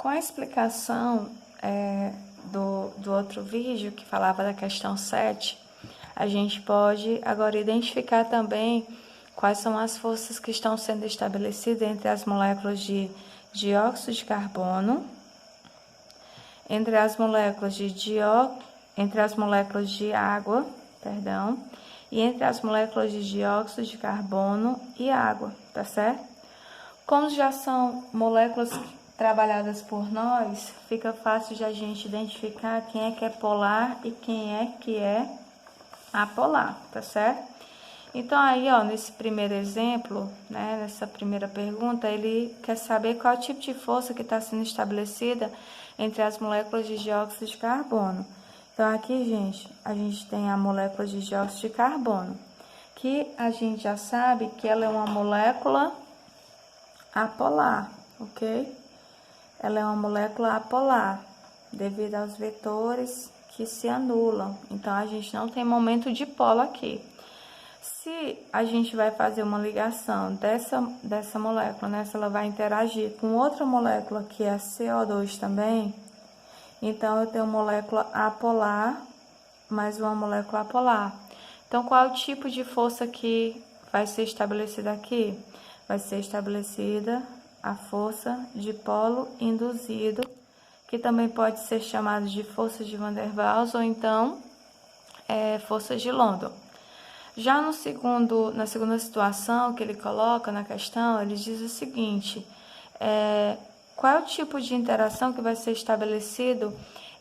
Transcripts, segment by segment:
Com a explicação do outro vídeo que falava da questão 7, a gente pode agora identificar também quais são as forças que estão sendo estabelecidas entre as moléculas de dióxido de carbono, entre as moléculas de água, e entre as moléculas de dióxido de carbono e água, tá certo? Como já são moléculas trabalhadas por nós, fica fácil de a gente identificar quem é que é polar e quem é que é apolar, tá certo? Então aí, ó, nesse primeiro exemplo, né, nessa primeira pergunta, ele quer saber qual tipo de força que está sendo estabelecida entre as moléculas de dióxido de carbono. Então aqui, gente, a gente tem a molécula de dióxido de carbono, que a gente já sabe que ela é uma molécula apolar, ok? Ela é uma molécula apolar, devido aos vetores que se anulam. Então, a gente não tem momento dipolo aqui. Se a gente vai fazer uma ligação dessa molécula, né? Se ela vai interagir com outra molécula, que é a CO2 também, então eu tenho molécula apolar, mais uma molécula apolar. Então, qual é o tipo de força que vai ser estabelecida aqui? Vai ser estabelecida a força dipolo induzido, que também pode ser chamada de força de Van der Waals ou então força de London. Já na segunda situação que ele coloca na questão, ele diz o seguinte: qual é o tipo de interação que vai ser estabelecido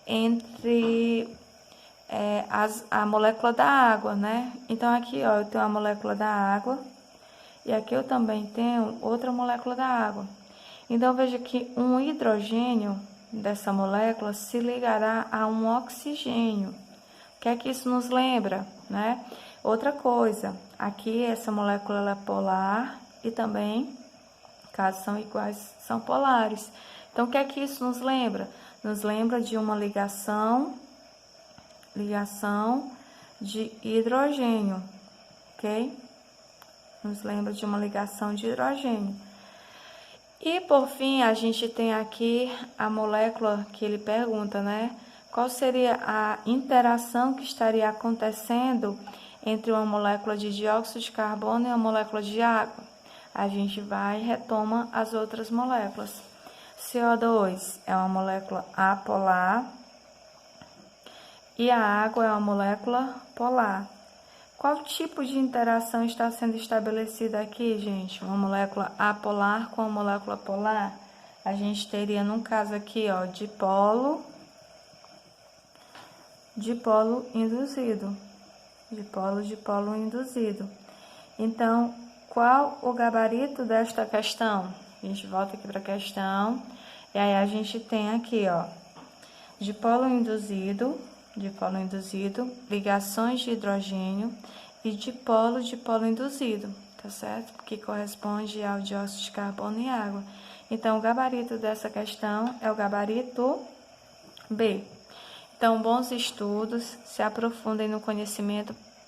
entre a molécula da água, né? Então aqui, ó, eu tenho a molécula da água e aqui eu também tenho outra molécula da água. Então veja que um hidrogênio dessa molécula se ligará a um oxigênio. O que é que isso nos lembra, né? Outra coisa, aqui essa molécula ela é polar e também, caso são iguais, são polares. Então o que é que isso nos lembra? Nos lembra de uma ligação de hidrogênio, ok? Nos lembra de uma ligação de hidrogênio. E por fim, a gente tem aqui a molécula que ele pergunta, né? Qual seria a interação que estaria acontecendo entre uma molécula de dióxido de carbono e uma molécula de água? A gente vai e retoma as outras moléculas. CO2 é uma molécula apolar e a água é uma molécula polar. Qual tipo de interação está sendo estabelecida aqui, gente? Uma molécula apolar com uma molécula polar? A gente teria, no caso aqui, ó, dipolo induzido. Dipolo induzido. Então, qual o gabarito desta questão? A gente volta aqui para a questão. E aí a gente tem aqui, ó, dipolo induzido, ligações de hidrogênio e dipolo induzido, tá certo? Que corresponde ao dióxido de carbono e água. Então, o gabarito dessa questão é o gabarito B. Então, bons estudos, se aprofundem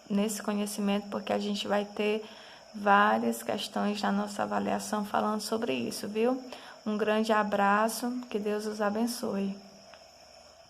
nesse conhecimento, porque a gente vai ter várias questões na nossa avaliação falando sobre isso, viu? Um grande abraço, que Deus os abençoe.